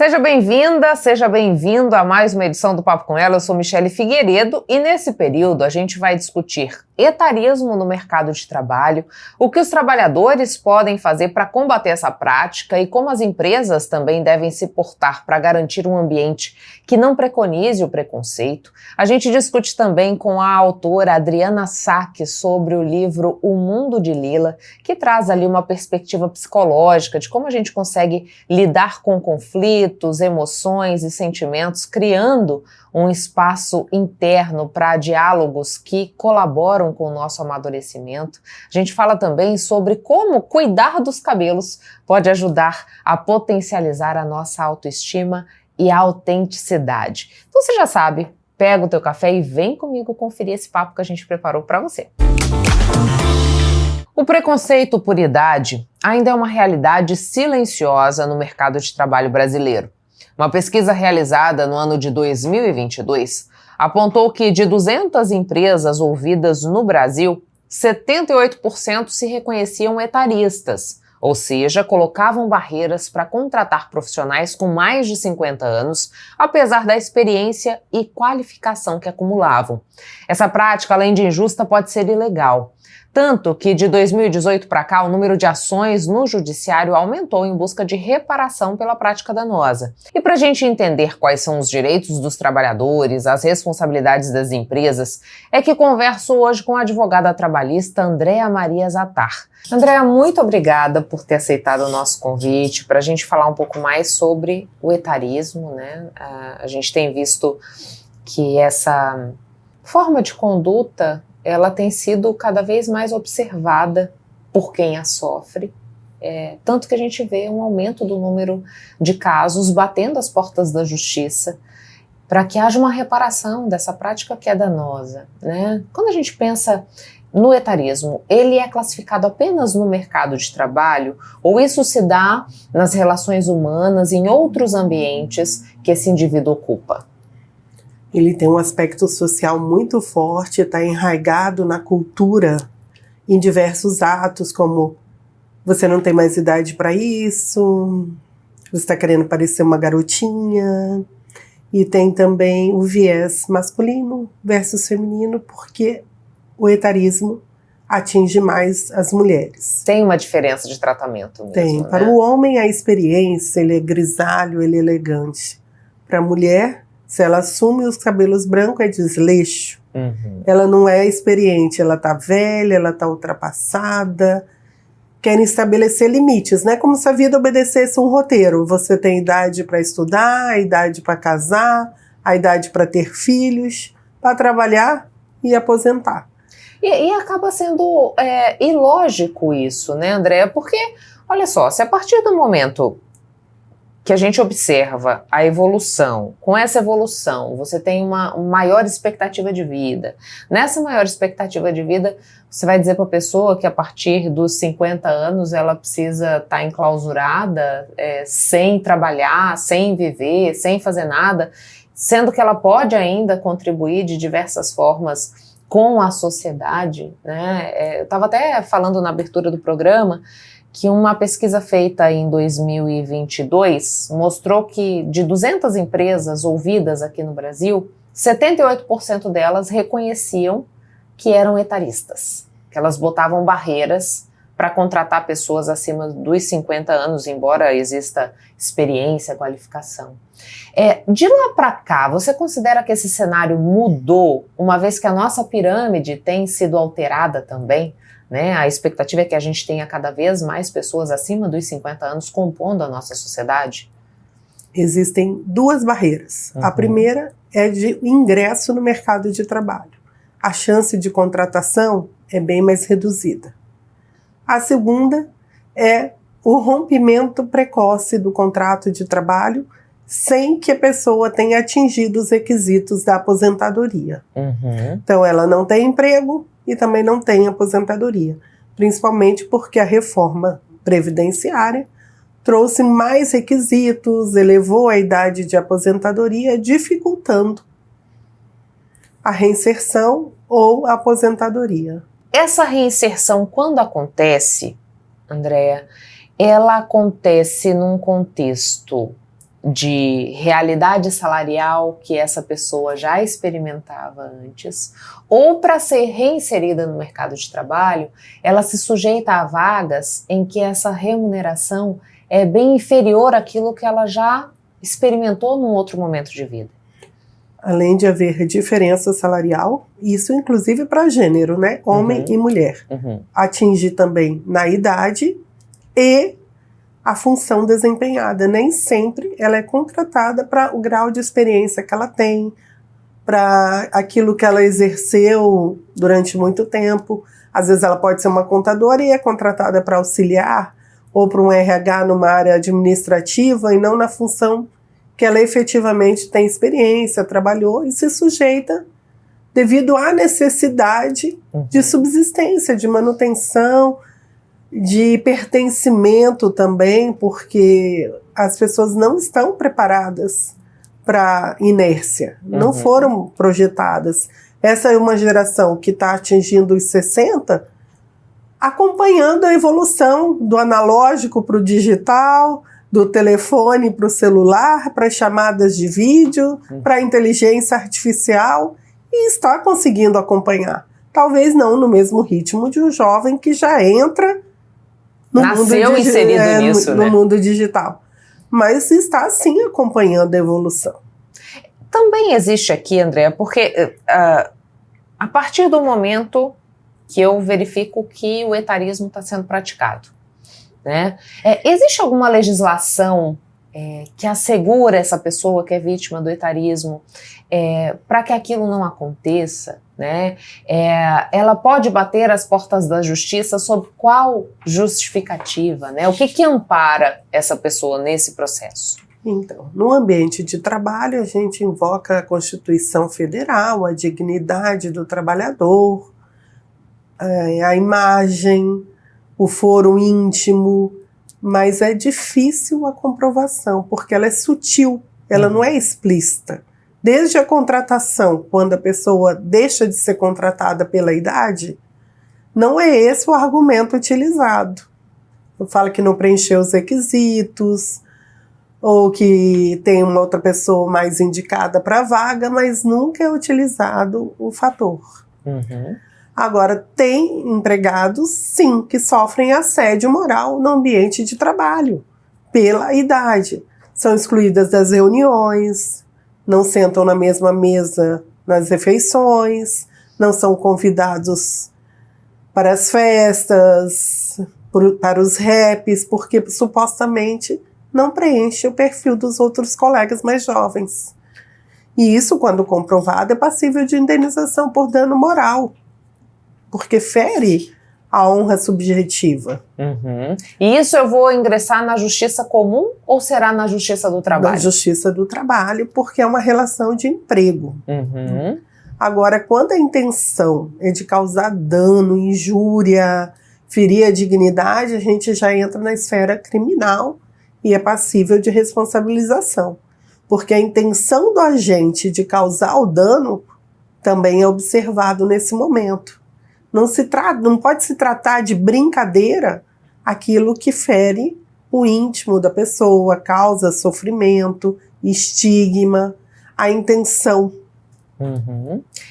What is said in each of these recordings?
Seja bem-vinda, seja bem-vindo a mais uma edição do Papo com Ela. Eu sou Michele Figueiredo e nesse período a gente vai discutir etarismo no mercado de trabalho, o que os trabalhadores podem fazer para combater essa prática e como as empresas também devem se portar para garantir um ambiente que não preconize o preconceito. A gente discute também com a autora Adriana Sack sobre o livro O Mundo de Lila, que traz ali uma perspectiva psicológica de como a gente consegue lidar com conflitos, emoções e sentimentos, criando um espaço interno para diálogos que colaboram com o nosso amadurecimento. A gente fala também sobre como cuidar dos cabelos pode ajudar a potencializar a nossa autoestima e a autenticidade. Então você já sabe, pega o teu café e vem comigo conferir esse papo que a gente preparou para você. O preconceito por idade ainda é uma realidade silenciosa no mercado de trabalho brasileiro. Uma pesquisa realizada no ano de 2022 apontou que de 200 empresas ouvidas no Brasil, 78% se reconheciam etaristas, ou seja, colocavam barreiras para contratar profissionais com mais de 50 anos, apesar da experiência e qualificação que acumulavam. Essa prática, além de injusta, pode ser ilegal. Tanto que de 2018 para cá o número de ações no judiciário aumentou em busca de reparação pela prática danosa. E para a gente entender quais são os direitos dos trabalhadores, as responsabilidades das empresas, é que converso hoje com a advogada trabalhista Andréa Maria Zattar. Andréa, muito obrigada por ter aceitado o nosso convite para a gente falar um pouco mais sobre o etarismo, né? A gente tem visto que essa forma de conduta ela tem sido cada vez mais observada por quem a sofre, tanto que a gente vê um aumento do número de casos batendo as portas da justiça para que haja uma reparação dessa prática que é danosa, né? Quando a gente pensa no etarismo, ele é classificado apenas no mercado de trabalho ou isso se dá nas relações humanas, em outros ambientes que esse indivíduo ocupa? Ele tem um aspecto social muito forte, está enraizado na cultura, em diversos atos, como você não tem mais idade para isso, você está querendo parecer uma garotinha, e tem também o viés masculino versus feminino, porque o etarismo atinge mais as mulheres. Tem uma diferença de tratamento mesmo, Tem. né? Para o homem, a experiência, ele é grisalho, ele é elegante. Para a mulher, se ela assume os cabelos brancos, é desleixo. Uhum. Ela não é experiente, ela está velha, ela está ultrapassada. Querem estabelecer limites, né? Como se a vida obedecesse um roteiro. Você tem idade para estudar, a idade para casar, a idade para ter filhos, para trabalhar e aposentar. E acaba sendo ilógico isso, né, Andréa? Porque, olha só, se a partir do momento que a gente observa a evolução, com essa evolução você tem uma maior expectativa de vida. Nessa maior expectativa de vida, você vai dizer para a pessoa que a partir dos 50 anos ela precisa estar enclausurada, sem trabalhar, sem viver, sem fazer nada, sendo que ela pode ainda contribuir de diversas formas com a sociedade, né? Eu estava até falando na abertura do programa que uma pesquisa feita em 2022 mostrou que de 200 empresas ouvidas aqui no Brasil, 78% delas reconheciam que eram etaristas, que elas botavam barreiras para contratar pessoas acima dos 50 anos, embora exista experiência, qualificação. De lá para cá, você considera que esse cenário mudou, uma vez que a nossa pirâmide tem sido alterada também? Né? A expectativa é que a gente tenha cada vez mais pessoas acima dos 50 anos compondo a nossa sociedade? Existem duas barreiras. A primeira é de ingresso no mercado de trabalho. A chance de contratação é bem mais reduzida. A segunda é o rompimento precoce do contrato de trabalho sem que a pessoa tenha atingido os requisitos da aposentadoria. Então ela não tem emprego e também não tem aposentadoria, principalmente porque a reforma previdenciária trouxe mais requisitos, elevou a idade de aposentadoria, dificultando a reinserção ou a aposentadoria. Essa reinserção, quando acontece, Andréa, ela acontece num contexto de realidade salarial que essa pessoa já experimentava antes, ou para ser reinserida no mercado de trabalho, ela se sujeita a vagas em que essa remuneração é bem inferior àquilo que ela já experimentou num outro momento de vida. Além de haver diferença salarial, isso inclusive para gênero, né? Homem e mulher. Atingir também na idade e a função desempenhada. Nem sempre ela é contratada para o grau de experiência que ela tem, para aquilo que ela exerceu durante muito tempo. Às vezes ela pode ser uma contadora e é contratada para auxiliar, ou para um RH numa área administrativa e não na função que ela efetivamente tem experiência, trabalhou e se sujeita devido à necessidade de subsistência, de manutenção, de pertencimento também, porque as pessoas não estão preparadas para inércia, não foram projetadas. Essa é uma geração que está atingindo os 60, acompanhando a evolução do analógico para o digital, do telefone para o celular, para as chamadas de vídeo, para a inteligência artificial, e está conseguindo acompanhar. Talvez não no mesmo ritmo de um jovem que já entra no mundo digital, mas está sim acompanhando a evolução. Também existe aqui, Andréa, porque a partir do momento que eu verifico que o etarismo está sendo praticado, né? Existe alguma legislação que assegura essa pessoa que é vítima do etarismo para que aquilo não aconteça? Né? Ela pode bater as portas da justiça sob qual justificativa? Né? O que ampara essa pessoa nesse processo? Então, no ambiente de trabalho, a gente invoca a Constituição Federal, a dignidade do trabalhador, a imagem, o foro íntimo, mas é difícil a comprovação, porque ela é sutil, ela não é explícita. Desde a contratação, quando a pessoa deixa de ser contratada pela idade, não é esse o argumento utilizado. Eu falo que não preencheu os requisitos, ou que tem uma outra pessoa mais indicada para a vaga, mas nunca é utilizado o fator. Agora, tem empregados, sim, que sofrem assédio moral no ambiente de trabalho, pela idade. São excluídas das reuniões, não sentam na mesma mesa nas refeições, não são convidados para as festas, para os raps, porque supostamente não preenche o perfil dos outros colegas mais jovens. E isso, quando comprovado, é passível de indenização por dano moral, porque fere a honra subjetiva. E isso eu vou ingressar na justiça comum ou será na justiça do trabalho? Na justiça do trabalho, porque é uma relação de emprego. Agora, quando a intenção é de causar dano, injúria, ferir a dignidade, a gente já entra na esfera criminal e é passível de responsabilização. Porque a intenção do agente de causar o dano também é observado nesse momento. Não pode se tratar de brincadeira aquilo que fere o íntimo da pessoa, causa sofrimento, estigma, a intenção.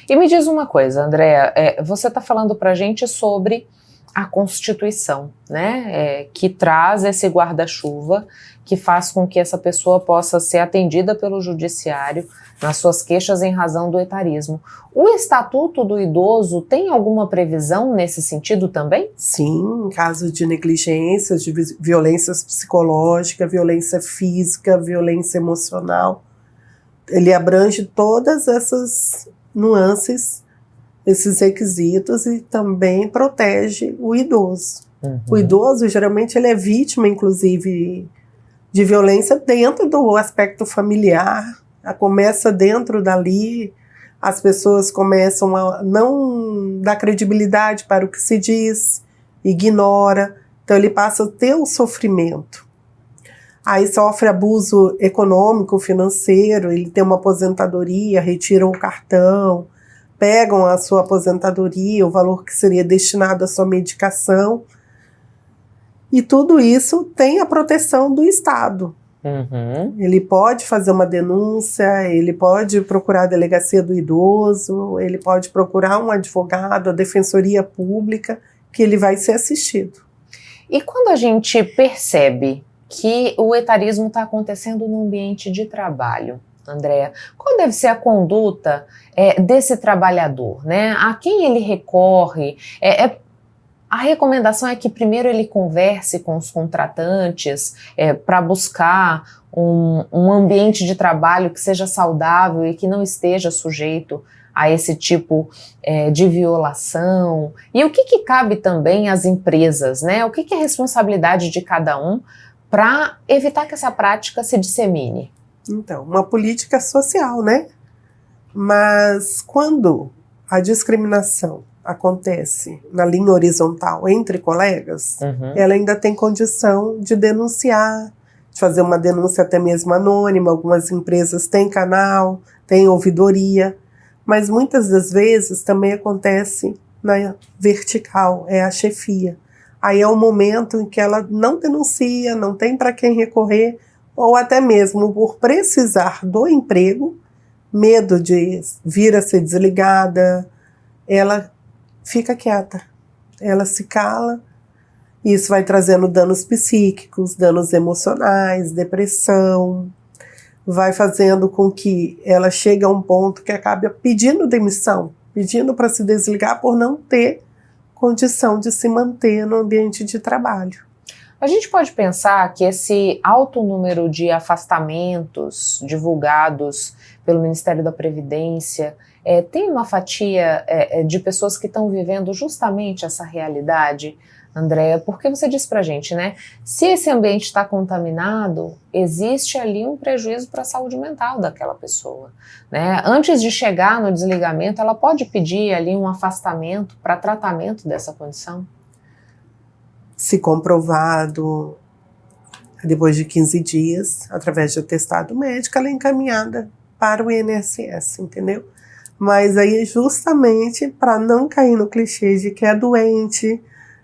E me diz uma coisa, Andréa, você está falando para a gente sobre a Constituição, né, que traz esse guarda-chuva que faz com que essa pessoa possa ser atendida pelo judiciário nas suas queixas em razão do etarismo. O Estatuto do Idoso tem alguma previsão nesse sentido também? Sim, em caso de negligências, de violências psicológicas, violência física, violência emocional. Ele abrange todas essas nuances, esses requisitos, e também protege o idoso. O idoso, geralmente, ele é vítima, inclusive, de violência dentro do aspecto familiar. Começa dentro dali, as pessoas começam a não dar credibilidade para o que se diz, ignora, então ele passa a ter um sofrimento. Aí sofre abuso econômico, financeiro, ele tem uma aposentadoria, retiram o cartão, pegam a sua aposentadoria, o valor que seria destinado à sua medicação, e tudo isso tem a proteção do Estado. Ele pode fazer uma denúncia, ele pode procurar a delegacia do idoso, ele pode procurar um advogado, a defensoria pública, que ele vai ser assistido. E quando a gente percebe que o etarismo está acontecendo no ambiente de trabalho, Andréa, qual deve ser a conduta desse trabalhador, né? A quem ele recorre? A recomendação é que primeiro ele converse com os contratantes para buscar um ambiente de trabalho que seja saudável e que não esteja sujeito a esse tipo de violação. E o que cabe também às empresas, né? O que é responsabilidade de cada um para evitar que essa prática se dissemine? Então, uma política social, né? Mas quando a discriminação acontece na linha horizontal entre colegas, ela ainda tem condição de denunciar, de fazer uma denúncia até mesmo anônima. Algumas empresas têm canal, têm ouvidoria, mas muitas das vezes também acontece na vertical, é a chefia. Aí é o momento em que ela não denuncia, não tem para quem recorrer, ou até mesmo por precisar do emprego, medo de vir a ser desligada, ela fica quieta, ela se cala. Isso vai trazendo danos psíquicos, danos emocionais, depressão, vai fazendo com que ela chegue a um ponto que acaba pedindo demissão, pedindo para se desligar por não ter condição de se manter no ambiente de trabalho. A gente pode pensar que esse alto número de afastamentos divulgados pelo Ministério da Previdência tem uma fatia de pessoas que estão vivendo justamente essa realidade, Andréa? Porque você disse pra gente, né? Se esse ambiente está contaminado, existe ali um prejuízo para a saúde mental daquela pessoa, né? Antes de chegar no desligamento, ela pode pedir ali um afastamento para tratamento dessa condição? Se comprovado, depois de 15 dias, através de atestado médico, ela é encaminhada para o INSS, entendeu? Mas aí justamente para não cair no clichê de que é doente,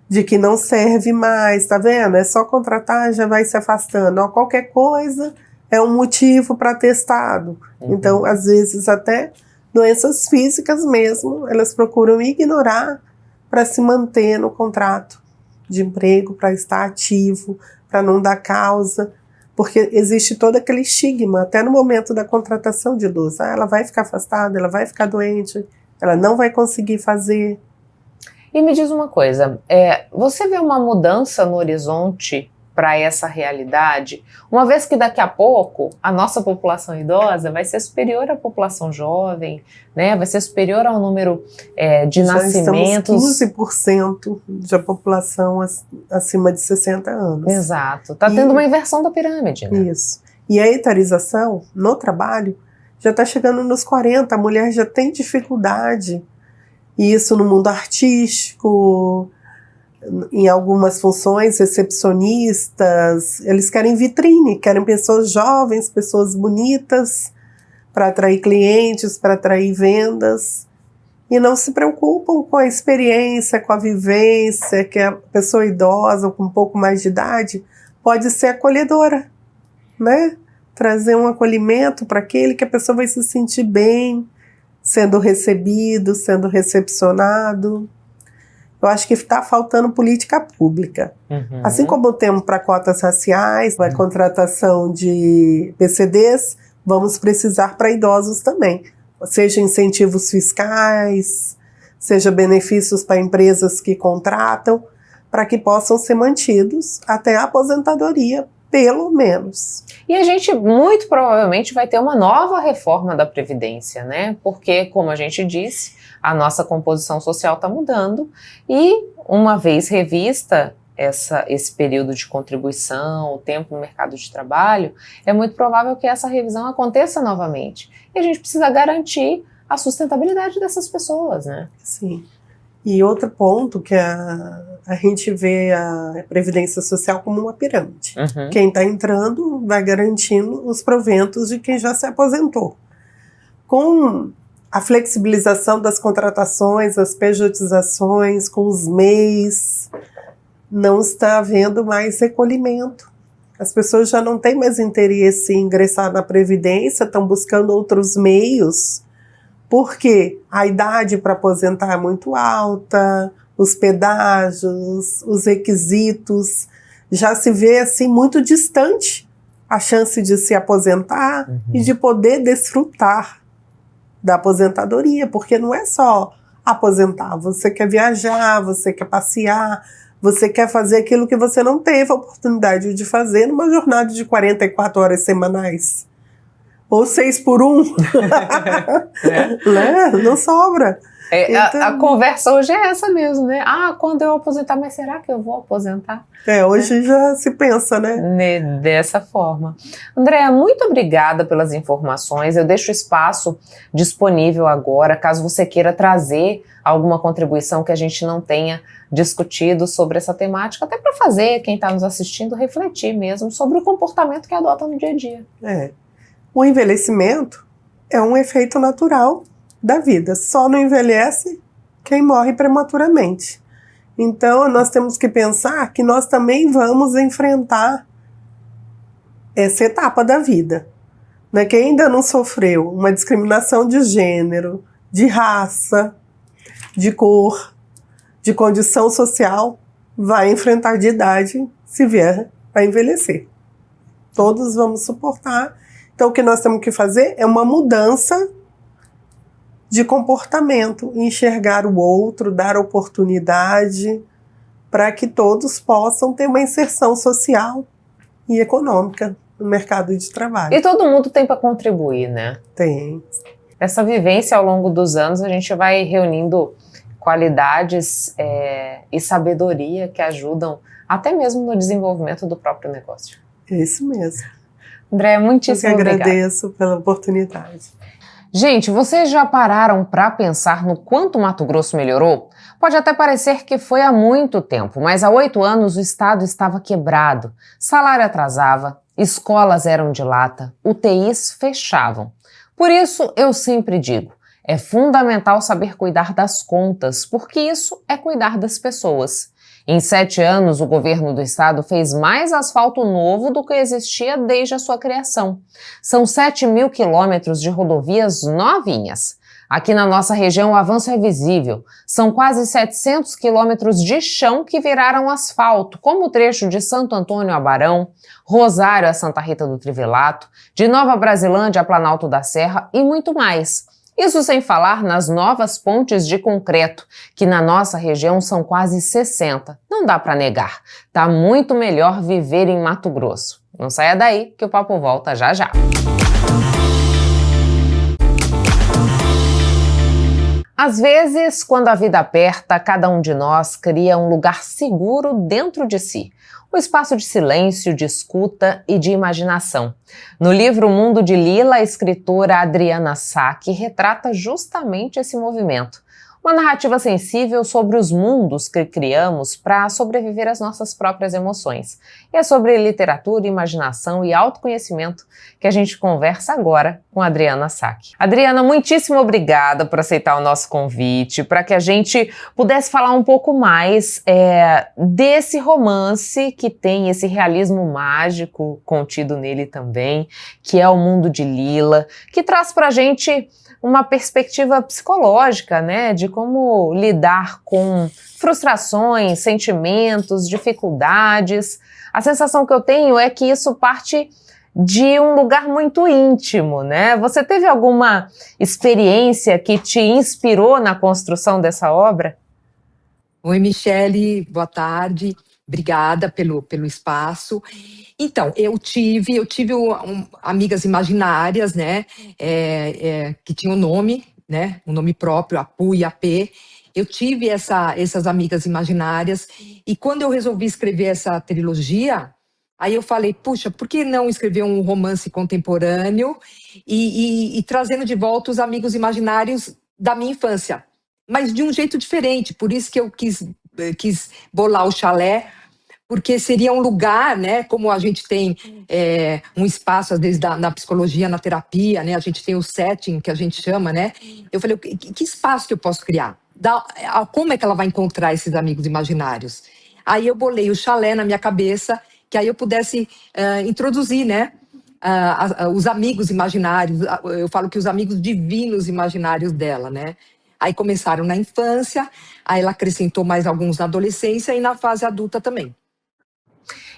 de que não serve mais, tá vendo? É só contratar, já vai se afastando. Ó, qualquer coisa é um motivo para atestado. Então, às vezes até doenças físicas mesmo, elas procuram ignorar para se manter no contrato de emprego, para estar ativo, para não dar causa, porque existe todo aquele estigma, até no momento da contratação de idoso. Ela vai ficar afastada, ela vai ficar doente, ela não vai conseguir fazer. E me diz uma coisa, você vê uma mudança no horizonte para essa realidade, uma vez que daqui a pouco a nossa população idosa vai ser superior à população jovem, né? Vai ser superior ao número de nascimentos. 15% da população acima de 60 anos. Exato, está tendo uma inversão da pirâmide, né? Isso. E a etarização no trabalho já está chegando nos 40, a mulher já tem dificuldade. E isso no mundo artístico, em algumas funções recepcionistas, eles querem vitrine, querem pessoas jovens, pessoas bonitas, para atrair clientes, para atrair vendas, e não se preocupam com a experiência, com a vivência, que a pessoa idosa, com um pouco mais de idade, pode ser acolhedora, né? Trazer um acolhimento para aquele que a pessoa vai se sentir bem, sendo recebido, sendo recepcionado. Eu acho que está faltando política pública. Assim como temos para cotas raciais, para contratação de PCDs, vamos precisar para idosos também. Seja incentivos fiscais, seja benefícios para empresas que contratam, para que possam ser mantidos até a aposentadoria, pelo menos. E a gente muito provavelmente vai ter uma nova reforma da Previdência, né? Porque, como a gente disse, a nossa composição social está mudando e, uma vez revista esse período de contribuição, o tempo no mercado de trabalho, é muito provável que essa revisão aconteça novamente. E a gente precisa garantir a sustentabilidade dessas pessoas, né? Sim. E outro ponto que a gente vê a Previdência Social como uma pirâmide. Quem está entrando vai garantindo os proventos de quem já se aposentou. Com a flexibilização das contratações, as pejotizações, com os MEIs, não está havendo mais recolhimento. As pessoas já não têm mais interesse em ingressar na Previdência, estão buscando outros meios, porque a idade para aposentar é muito alta, os pedágios, os requisitos, já se vê assim muito distante a chance de se aposentar e de poder desfrutar da aposentadoria, porque não é só aposentar, você quer viajar, você quer passear, você quer fazer aquilo que você não teve a oportunidade de fazer numa jornada de 44 horas semanais. Ou 6 por 1. Né? Não sobra. Então, a conversa hoje é essa mesmo, né? Ah, quando eu aposentar, mas será que eu vou aposentar? Hoje já se pensa, né? Dessa forma. Andréa, muito obrigada pelas informações. Eu deixo o espaço disponível agora, caso você queira trazer alguma contribuição que a gente não tenha discutido sobre essa temática, até para fazer quem está nos assistindo refletir mesmo sobre o comportamento que adota no dia a dia. O envelhecimento é um efeito natural da vida. Só não envelhece quem morre prematuramente. Então, nós temos que pensar que nós também vamos enfrentar essa etapa da vida. Né? Quem ainda não sofreu uma discriminação de gênero, de raça, de cor, de condição social, vai enfrentar de idade se vier a envelhecer. Todos vamos suportar. Então, o que nós temos que fazer é uma mudança de comportamento, enxergar o outro, dar oportunidade para que todos possam ter uma inserção social e econômica no mercado de trabalho. E todo mundo tem para contribuir, né? Tem. Essa vivência ao longo dos anos, a gente vai reunindo qualidades e sabedoria que ajudam até mesmo no desenvolvimento do próprio negócio. É isso mesmo. Andréa, muitíssimo obrigada. Eu que agradeço pela oportunidade. Gente, vocês já pararam para pensar no quanto Mato Grosso melhorou? Pode até parecer que foi há muito tempo, mas há 8 anos o estado estava quebrado, salário atrasava, escolas eram de lata, UTIs fechavam. Por isso, eu sempre digo, é fundamental saber cuidar das contas, porque isso é cuidar das pessoas. Em 7 anos, o governo do estado fez mais asfalto novo do que existia desde a sua criação. São 7.000 quilômetros de rodovias novinhas. Aqui na nossa região o avanço é visível. São quase 700 quilômetros de chão que viraram asfalto, como o trecho de Santo Antônio a Barão, Rosário a Santa Rita do Trivelato, de Nova Brasilândia a Planalto da Serra e muito mais. Isso sem falar nas novas pontes de concreto, que na nossa região são quase 60. Não dá para negar. Tá muito melhor viver em Mato Grosso. Não saia daí que o papo volta já já. Às vezes, quando a vida aperta, cada um de nós cria um lugar seguro dentro de si. Um espaço de silêncio, de escuta e de imaginação. No livro Mundo de Lila, a escritora Adriana Sack retrata justamente esse movimento. Uma narrativa sensível sobre os mundos que criamos para sobreviver às nossas próprias emoções. E é sobre literatura, imaginação e autoconhecimento que a gente conversa agora com a Adriana Sack. Adriana, muitíssimo obrigada por aceitar o nosso convite, para que a gente pudesse falar um pouco mais desse romance que tem esse realismo mágico contido nele também, que é o Mundo de Lila, que traz para a gente uma perspectiva psicológica, né, de como lidar com frustrações, sentimentos, dificuldades. A sensação que eu tenho é que isso parte de um lugar muito íntimo, né? Você teve alguma experiência que te inspirou na construção dessa obra? Oi, Michele, boa tarde. Obrigada pelo espaço. Então, eu tive amigas imaginárias, né, que tinham nome, né, um nome próprio, a Pu e a P. Eu tive essas amigas imaginárias e quando eu resolvi escrever essa trilogia, aí eu falei, puxa, por que não escrever um romance contemporâneo e trazendo de volta os amigos imaginários da minha infância, mas de um jeito diferente, por isso que eu quis bolar o Chalé, porque seria um lugar, né, como a gente tem um espaço, às vezes, na psicologia, na terapia, né, a gente tem o setting, que a gente chama, né, eu falei, que espaço que eu posso criar? Como é que ela vai encontrar esses amigos imaginários? Aí eu bolei o Chalé na minha cabeça, que aí eu pudesse introduzir, né, os amigos imaginários, eu falo que os amigos divinos imaginários dela, né? Aí começaram na infância, aí ela acrescentou mais alguns na adolescência e na fase adulta também.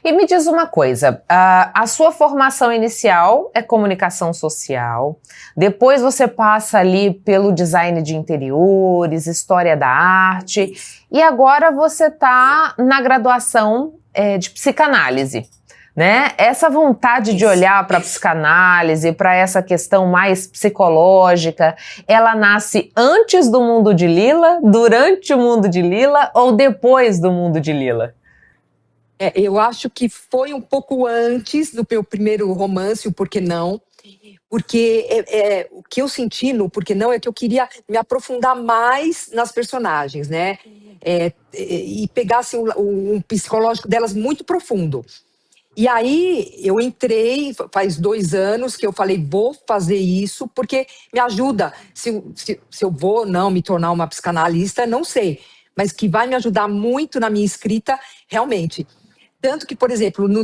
E me diz uma coisa, a sua formação inicial é comunicação social, depois você passa ali pelo design de interiores, história da arte, e agora você está na graduação de psicanálise. Né? Essa vontade de olhar para a psicanálise, para essa questão mais psicológica, ela nasce antes do mundo de Lila, durante o mundo de Lila ou depois do mundo de Lila? Eu acho que foi um pouco antes do meu primeiro romance, o Por Que Não, porque o que eu senti no Por Que Não é que eu queria me aprofundar mais nas personagens, né? E pegasse um psicológico delas muito profundo. E aí eu entrei, faz 2 anos que eu falei, vou fazer isso, porque me ajuda, se eu vou ou não me tornar uma psicanalista, não sei, mas que vai me ajudar muito na minha escrita, realmente. Tanto que, por exemplo, no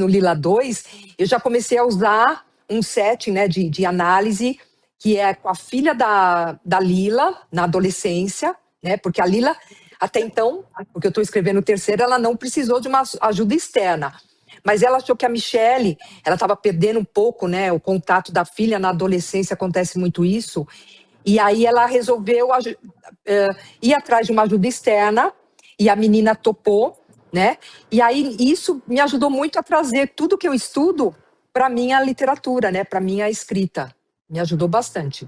Lila 2, eu já comecei a usar um setting, né, de análise, que é com a filha da Lila, na adolescência, né, porque a Lila, até então, porque eu estou escrevendo o terceiro, ela não precisou de uma ajuda externa. Mas ela achou que a Michelle, ela estava perdendo um pouco, né, o contato da filha. Na adolescência acontece muito isso. E aí ela resolveu ir atrás de uma ajuda externa, e a menina topou, né? E aí isso me ajudou muito a trazer tudo que eu estudo para minha literatura, né, para minha escrita. Me ajudou bastante.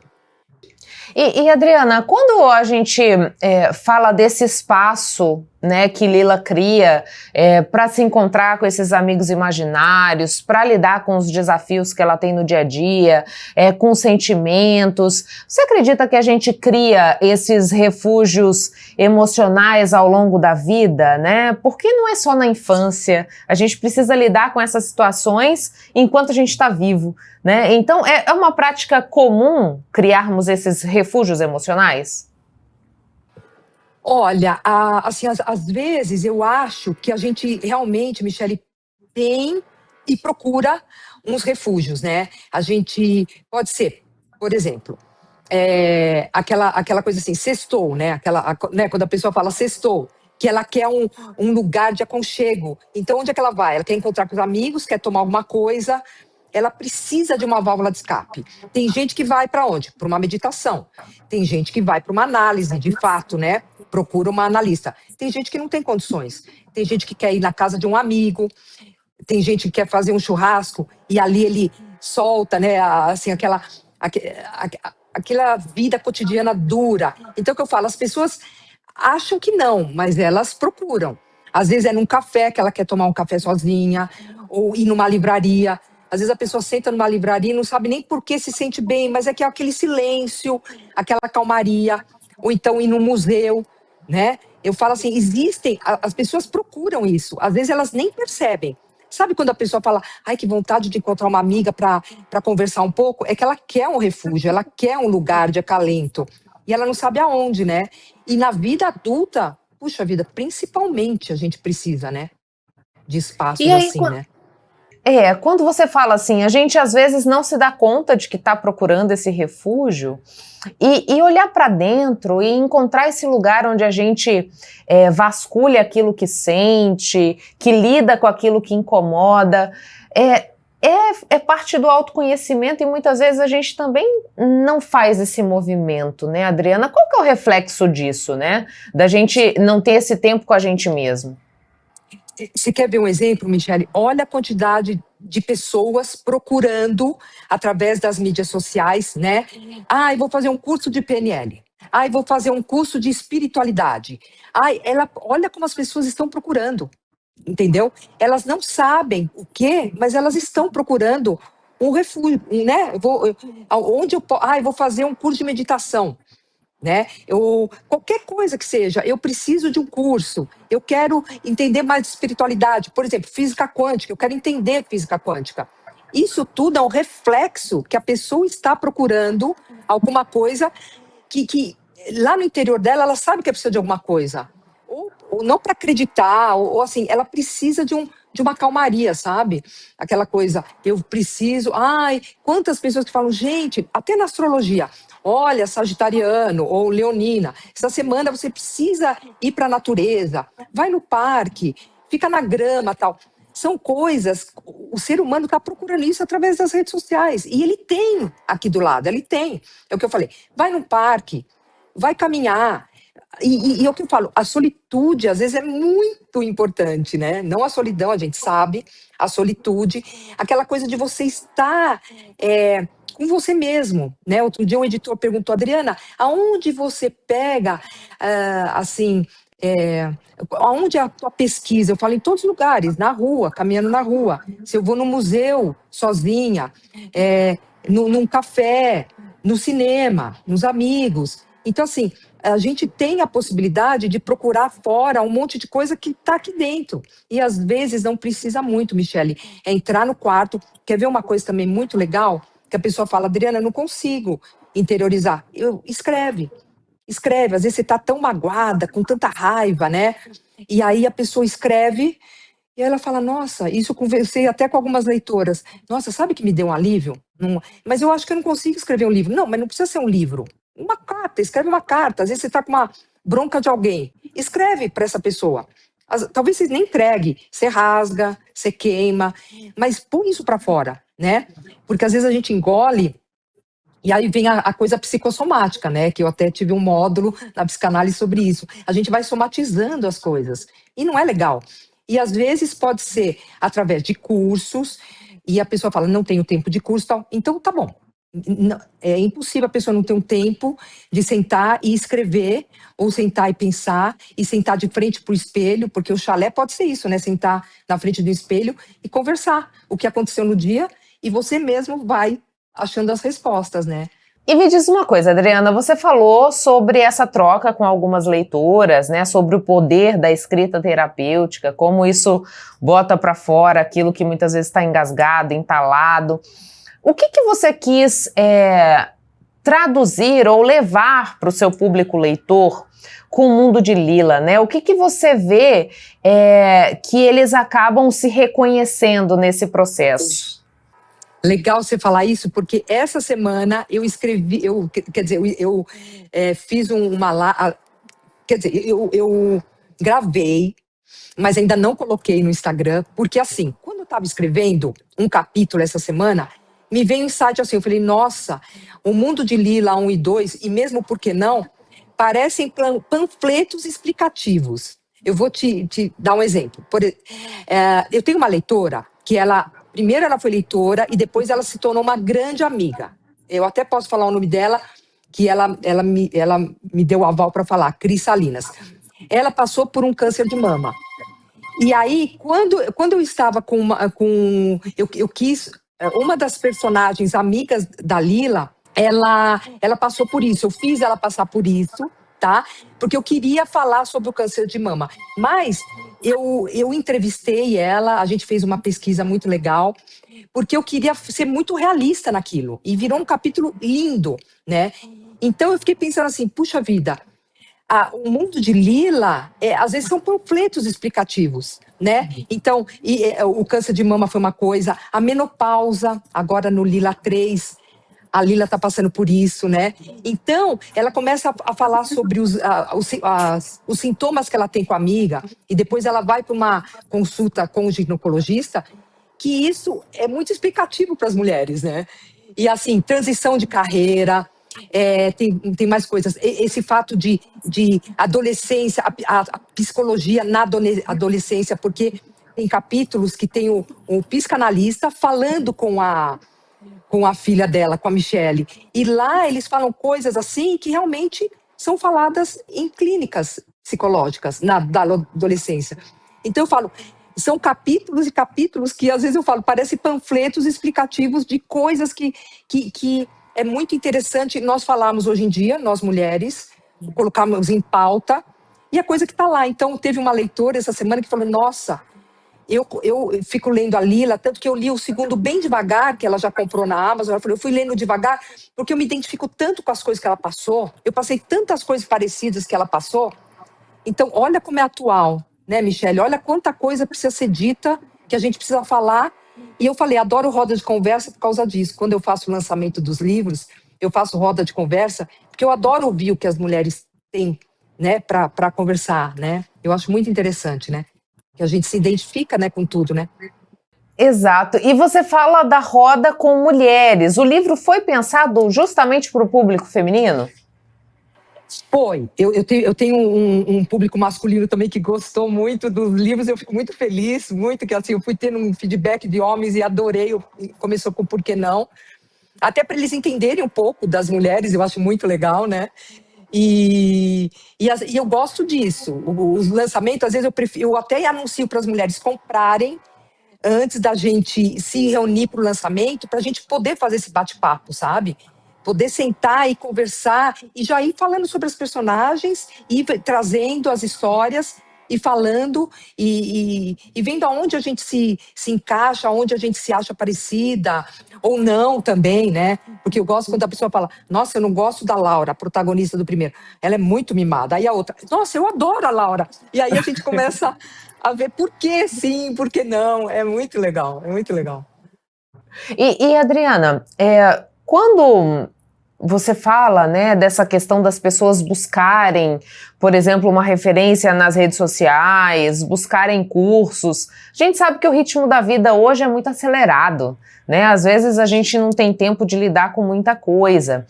E Adriana, quando a gente fala desse espaço, né, que Lila cria para se encontrar com esses amigos imaginários, para lidar com os desafios que ela tem no dia a dia, com sentimentos, você acredita que a gente cria esses refúgios emocionais ao longo da vida, né? Porque não é só na infância, a gente precisa lidar com essas situações enquanto a gente está vivo, né? Então é uma prática comum criarmos esses refúgios emocionais? Olha, assim, às vezes eu acho que a gente realmente, Michele, tem e procura uns refúgios, né? A gente pode ser, por exemplo, aquela coisa assim, sextou, né? Né? Quando a pessoa fala sextou, que ela quer um lugar de aconchego. Então, onde é que ela vai? Ela quer encontrar com os amigos, quer tomar alguma coisa, ela precisa de uma válvula de escape. Tem gente que vai para onde? Para uma meditação. Tem gente que vai para uma análise, de fato, né? Procura uma analista. Tem gente que não tem condições. Tem gente que quer ir na casa de um amigo. Tem gente que quer fazer um churrasco e ali ele solta, né? Assim, aquela vida cotidiana dura. Então, o que eu falo? As pessoas acham que não, mas elas procuram. Às vezes é num café que ela quer tomar um café sozinha, ou ir numa livraria. Às vezes a pessoa senta numa livraria e não sabe nem por que se sente bem, mas é que é aquele silêncio, aquela calmaria, ou então ir num museu, né? Eu falo assim, as pessoas procuram isso, às vezes elas nem percebem. Sabe quando a pessoa fala, ai, que vontade de encontrar uma amiga para conversar um pouco? É que ela quer um refúgio, ela quer um lugar de acalento, e ela não sabe aonde, né? E na vida adulta, puxa vida, principalmente a gente precisa, né? De espaços assim, né? Quando você fala assim, a gente às vezes não se dá conta de que está procurando esse refúgio e olhar para dentro e encontrar esse lugar onde a gente vasculha aquilo que sente, que lida com aquilo que incomoda, é parte do autoconhecimento e muitas vezes a gente também não faz esse movimento, né, Adriana? Qual que é o reflexo disso, né? Da gente não ter esse tempo com a gente mesmo? Você quer ver um exemplo, Michele? Olha a quantidade de pessoas procurando, através das mídias sociais, né? Ah, eu vou fazer um curso de PNL. Ah, eu vou fazer um curso de espiritualidade. Olha como as pessoas estão procurando, entendeu? Elas não sabem o quê, mas elas estão procurando um refúgio, né? Eu vou fazer um curso de meditação. Né? Qualquer coisa que seja, eu preciso de um curso, eu quero entender mais de espiritualidade, por exemplo, física quântica, eu quero entender física quântica. Isso tudo é um reflexo que a pessoa está procurando alguma coisa que lá no interior dela, ela sabe que precisa de alguma coisa. Ou não para acreditar, ou assim, ela precisa de de uma calmaria, sabe? Aquela coisa, eu preciso... Ai, quantas pessoas que falam, gente, até na astrologia, olha, sagitariano ou leonina, essa semana você precisa ir para a natureza, vai no parque, fica na grama, tal. São coisas, o ser humano está procurando isso através das redes sociais. E ele tem aqui do lado, ele tem. É o que eu falei, vai no parque, vai caminhar. E é o que eu falo, a solitude às vezes é muito importante, né? Não a solidão, a gente sabe, a solitude, aquela coisa de você estar com você mesmo, né? Outro dia um editor perguntou, Adriana, aonde você pega, assim, aonde é a tua pesquisa? Eu falo em todos os lugares, na rua, caminhando na rua, se eu vou no museu, sozinha, num café, no cinema, nos amigos. Então, assim, a gente tem a possibilidade de procurar fora um monte de coisa que está aqui dentro. E às vezes não precisa muito, Michele. É entrar no quarto. Quer ver uma coisa também muito legal? Que a pessoa fala, Adriana, eu não consigo interiorizar. Escreve. Escreve. Às vezes você está tão magoada, com tanta raiva, né? E aí a pessoa escreve e ela fala, nossa, isso eu conversei até com algumas leitoras. Nossa, sabe que me deu um alívio? Mas eu acho que eu não consigo escrever um livro. Não, mas não precisa ser um livro. Uma carta, escreve uma carta. Às vezes você está com uma bronca de alguém. Escreve para essa pessoa. Talvez você nem entregue. Você rasga, você queima. Mas põe isso para fora, né? Porque às vezes a gente engole e aí vem a coisa psicossomática, né? Que eu até tive um módulo na psicanálise sobre isso. A gente vai somatizando as coisas. E não é legal. E às vezes pode ser através de cursos. E a pessoa fala, não tenho tempo de curso, tal. Então tá bom. É impossível a pessoa não ter um tempo de sentar e escrever, ou sentar e pensar, e sentar de frente para o espelho, porque o chalé pode ser isso, né? Sentar na frente do espelho e conversar o que aconteceu no dia, e você mesmo vai achando as respostas, né? E me diz uma coisa, Adriana, você falou sobre essa troca com algumas leitoras, né, sobre o poder da escrita terapêutica, como isso bota para fora aquilo que muitas vezes está engasgado, entalado. O que você quis traduzir ou levar para o seu público leitor com o mundo de Lila, né? O que você vê que eles acabam se reconhecendo nesse processo? Legal você falar isso, porque essa semana eu escrevi, eu fiz eu gravei, mas ainda não coloquei no Instagram, porque assim, quando eu estava escrevendo um capítulo essa semana, me veio um insight assim, eu falei, nossa, o mundo de Lila 1 e 2, e mesmo por que não, parecem panfletos explicativos. Eu vou te dar um exemplo. Eu tenho uma leitora que primeiro ela foi leitora e depois ela se tornou uma grande amiga. Eu até posso falar o nome dela, que ela me deu o aval para falar, Cris Salinas. Ela passou por um câncer de mama. E aí, quando eu estava eu quis... Uma das personagens amigas da Lila, ela passou por isso. Eu fiz ela passar por isso, tá? Porque eu queria falar sobre o câncer de mama. Mas eu entrevistei ela, a gente fez uma pesquisa muito legal, porque eu queria ser muito realista naquilo. E virou um capítulo lindo, né? Então eu fiquei pensando assim, puxa vida, o mundo de Lila, às vezes são panfletos explicativos, né? Então, o câncer de mama foi uma coisa, a menopausa, agora no Lila 3, a Lila está passando por isso, né? Então, ela começa a falar sobre os sintomas que ela tem com a amiga, e depois ela vai para uma consulta com o ginecologista, que isso é muito explicativo para as mulheres, né? E assim, transição de carreira, tem mais coisas. Esse fato de adolescência, a psicologia na adolescência, porque tem capítulos que tem o psicanalista falando com a filha dela, com a Michele. E lá eles falam coisas assim que realmente são faladas em clínicas psicológicas da adolescência. Então eu falo, são capítulos e capítulos que às vezes eu falo, parecem panfletos explicativos de coisas que é muito interessante nós falarmos hoje em dia, nós mulheres, colocarmos em pauta, e a coisa que está lá. Então, teve uma leitora essa semana que falou, nossa, eu fico lendo a Lila, tanto que eu li o segundo bem devagar, que ela já comprou na Amazon, ela falou, eu fui lendo devagar, porque eu me identifico tanto com as coisas que ela passou, eu passei tantas coisas parecidas que ela passou, então olha como é atual, né, Michele? Olha quanta coisa precisa ser dita que a gente precisa falar. E eu falei, adoro roda de conversa por causa disso. Quando eu faço o lançamento dos livros, eu faço roda de conversa, porque eu adoro ouvir o que as mulheres têm, né, para conversar, né? Eu acho muito interessante, né? Que a gente se identifica, né, com tudo, né? Exato. E você fala da roda com mulheres. O livro foi pensado justamente para o público feminino? Foi. Eu tenho um público masculino também que gostou muito dos livros. Eu fico muito feliz, muito que assim, eu fui tendo um feedback de homens e adorei. Começou com Por que não? Até para eles entenderem um pouco das mulheres, eu acho muito legal, né? E eu gosto disso. Os lançamentos, às vezes, eu até anuncio para as mulheres comprarem antes da gente se reunir para o lançamento, para a gente poder fazer esse bate-papo, sabe? Poder sentar e conversar e já ir falando sobre os personagens e trazendo as histórias e falando e vendo aonde a gente se encaixa, aonde a gente se acha parecida ou não também, né? Porque eu gosto quando a pessoa fala, nossa, eu não gosto da Laura, a protagonista do primeiro. Ela é muito mimada. Aí a outra, nossa, eu adoro a Laura. E aí a gente começa a ver por que sim, por que não. É muito legal, é muito legal. E Adriana, quando você fala, né, dessa questão das pessoas buscarem, por exemplo, uma referência nas redes sociais, buscarem cursos, a gente sabe que o ritmo da vida hoje é muito acelerado, né? Às vezes a gente não tem tempo de lidar com muita coisa.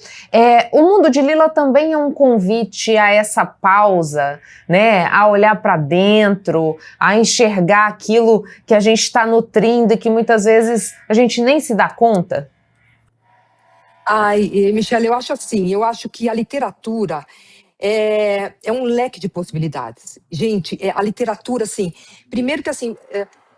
O Mundo de Lila também é um convite a essa pausa, né? A olhar para dentro, a enxergar aquilo que a gente está nutrindo e que muitas vezes a gente nem se dá conta. Ai, Michele, eu acho assim, eu acho que a literatura é um leque de possibilidades. Gente, a literatura, assim, primeiro que assim,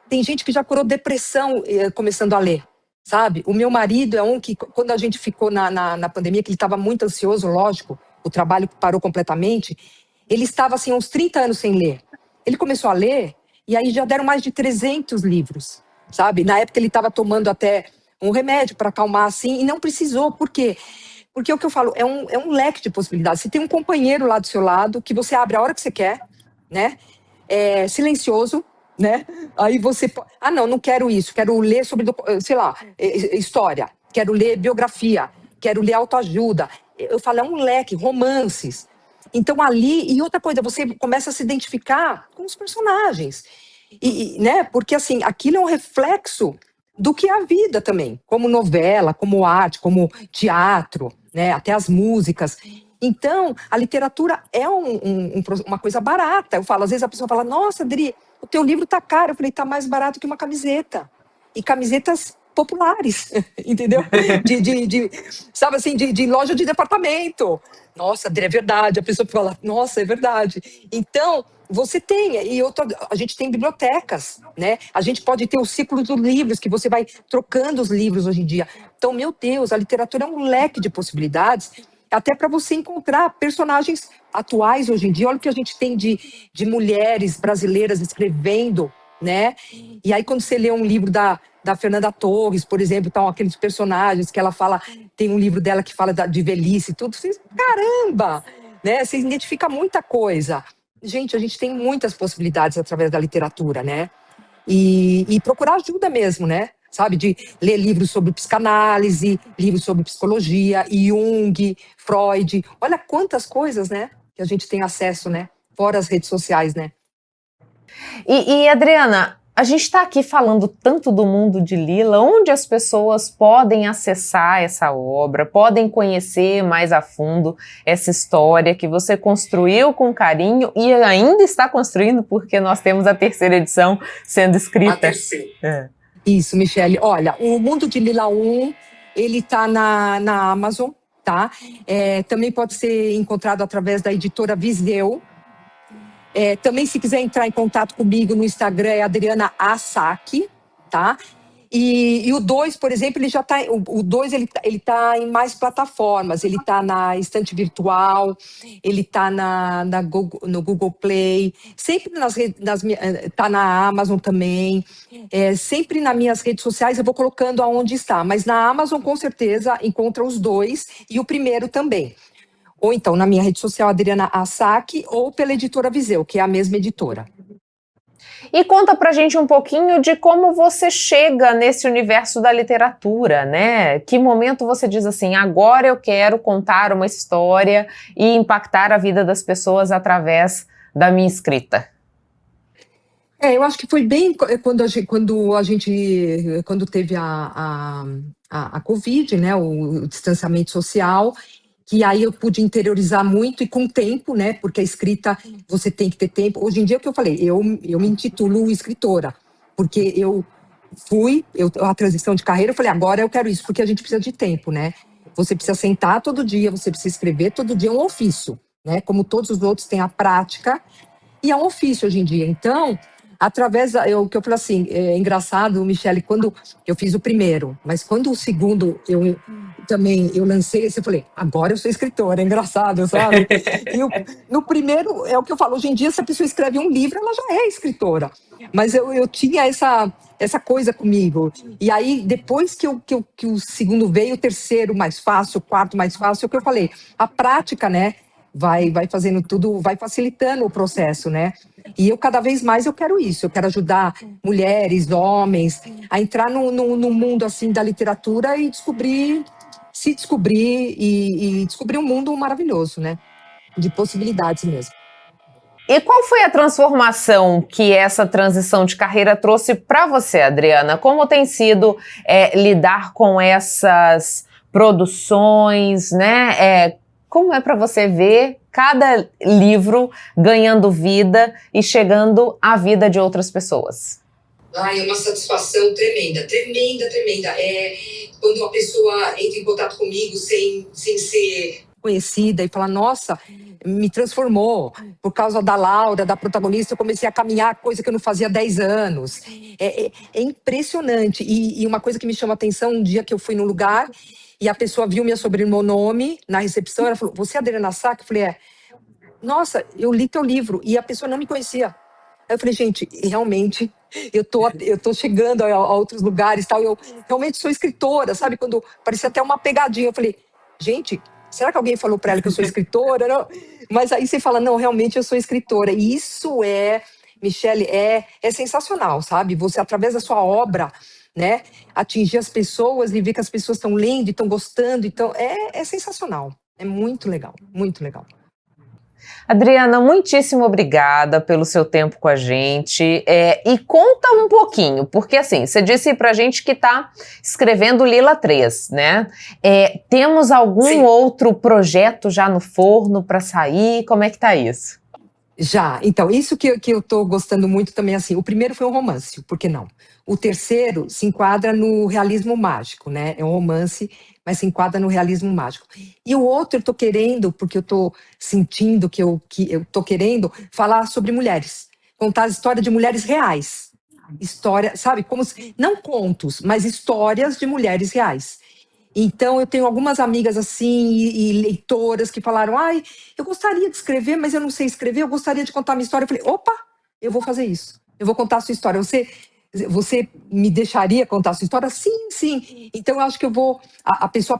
tem gente que já curou depressão começando a ler, sabe? O meu marido é um que, quando a gente ficou na pandemia, que ele estava muito ansioso, lógico, o trabalho parou completamente, ele estava, assim, uns 30 anos sem ler. Ele começou a ler, e aí já deram mais de 300 livros, sabe? Na época ele estava tomando até um remédio para acalmar, assim, e não precisou. Por quê? Porque é o que eu falo, é um leque de possibilidades. Você tem um companheiro lá do seu lado, que você abre a hora que você quer, né? É silencioso, né? Aí você... não quero isso. Quero ler sobre, sei lá, história. Quero ler biografia. Quero ler autoajuda. Eu falo, é um leque, romances. Então, ali... E outra coisa, você começa a se identificar com os personagens. Né? Porque, assim, aquilo é um reflexo do que é a vida também, como novela, como arte, como teatro, né? Até as músicas. Então, a literatura é uma coisa barata. Eu falo, às vezes a pessoa fala, nossa, Adri, o teu livro tá caro. Eu falei, tá mais barato que uma camiseta. E camisetas populares, entendeu? Sabe assim, de loja de departamento. Nossa, Adri, é verdade. A pessoa fala, nossa, é verdade. Então, você tem, a gente tem bibliotecas, né? A gente pode ter o ciclo dos livros, que você vai trocando os livros hoje em dia. Então, meu Deus, a literatura é um leque de possibilidades, até para você encontrar personagens atuais hoje em dia. Olha o que a gente tem de mulheres brasileiras escrevendo, né? E aí, quando você lê um livro da Fernanda Torres, por exemplo, então, aqueles personagens que ela fala, tem um livro dela que fala de velhice e tudo, você, caramba! Né? Você identifica muita coisa. Gente, a gente tem muitas possibilidades através da literatura, né? E procurar ajuda mesmo, né? Sabe, de ler livros sobre psicanálise, livros sobre psicologia, Jung, Freud. Olha quantas coisas, né? Que a gente tem acesso, né? Fora as redes sociais, né? E Adriana, a gente está aqui falando tanto do Mundo de Lila, onde as pessoas podem acessar essa obra, podem conhecer mais a fundo essa história que você construiu com carinho e ainda está construindo, porque nós temos a 3ª edição sendo escrita. A 3ª. Isso, Michele. Olha, o Mundo de Lila 1, ele está na Amazon, tá? Também pode ser encontrado através da editora Viseu. Também, se quiser entrar em contato comigo no Instagram, é Adriana Asaki, tá? E o 2, por exemplo, ele já tá... O 2, ele tá em mais plataformas. Ele tá na Estante Virtual, ele tá no Google Play, sempre tá na Amazon também. Sempre nas minhas redes sociais eu vou colocando aonde está. Mas na Amazon, com certeza, encontra os 2 e o primeiro também. Ou então na minha rede social, Adriana Asaki, ou pela editora Viseu, que é a mesma editora. E conta pra gente um pouquinho de como você chega nesse universo da literatura, né? Que momento você diz assim, agora eu quero contar uma história e impactar a vida das pessoas através da minha escrita? Eu acho que foi bem quando teve a Covid, né, o distanciamento social, que aí eu pude interiorizar muito e com tempo, né, porque a escrita você tem que ter tempo. Hoje em dia, é o que eu falei, eu me intitulo escritora, porque a transição de carreira, eu falei, agora eu quero isso, porque a gente precisa de tempo, né? Você precisa sentar todo dia, você precisa escrever todo dia, é um ofício, né? Como todos os outros têm a prática, e é um ofício hoje em dia. Então, que eu falei assim, é engraçado, Michele, quando eu fiz o primeiro, mas quando o segundo eu lancei esse, eu falei, agora eu sou escritora, é engraçado, sabe? No primeiro, é o que eu falo, hoje em dia, se a pessoa escreve um livro, ela já é escritora. Mas eu tinha essa coisa comigo. E aí, depois que o segundo veio, o terceiro mais fácil, o quarto mais fácil, é o que eu falei, a prática, né? Vai fazendo tudo, vai facilitando o processo, né? E cada vez mais eu quero isso, eu quero ajudar mulheres, homens, a entrar no mundo, assim, da literatura e se descobrir e descobrir um mundo maravilhoso, né? De possibilidades mesmo. E qual foi a transformação que essa transição de carreira trouxe para você, Adriana? Como tem sido lidar com essas produções, né? Como é para você ver cada livro ganhando vida e chegando à vida de outras pessoas? É uma satisfação tremenda, tremenda, tremenda. Quando a pessoa entra em contato comigo sem ser conhecida e fala, nossa, me transformou por causa da Laura, da protagonista, eu comecei a caminhar, coisa que eu não fazia há 10 anos. É impressionante. E uma coisa que me chama a atenção, um dia que eu fui num lugar e a pessoa viu meu sobrenome na recepção, ela falou, você é Adriana Sack? Eu falei, nossa, eu li teu livro, e a pessoa não me conhecia. Aí eu falei, gente, realmente, eu tô chegando a outros lugares, tal, eu realmente sou escritora, sabe? Quando parecia até uma pegadinha, eu falei, gente, será que alguém falou para ela que eu sou escritora? Não. Mas aí você fala, não, realmente eu sou escritora. E isso Michele, é sensacional, sabe? Você, através da sua obra, né, atingir as pessoas e ver que as pessoas estão lendo e estão gostando. Então, é sensacional. É muito legal, muito legal. Adriana, muitíssimo obrigada pelo seu tempo com a gente. E conta um pouquinho, porque assim, você disse pra gente que tá escrevendo Lila 3, né? Temos algum outro projeto já no forno para sair? Como é que tá isso? Já, então, isso que eu tô gostando muito também, assim, o primeiro foi um romance, por que não? O terceiro se enquadra no realismo mágico, né? É um romance, mas se enquadra no realismo mágico. E o outro eu tô querendo, porque eu tô sentindo que eu tô querendo falar sobre mulheres, contar a história de mulheres reais. História, sabe, não contos, mas histórias de mulheres reais. Então, eu tenho algumas amigas assim e leitoras que falaram, eu gostaria de escrever, mas eu não sei escrever, eu gostaria de contar minha história. Eu falei, opa, eu vou fazer isso. Eu vou contar a sua história. Você me deixaria contar a sua história? Sim, sim. Então, eu acho que a pessoa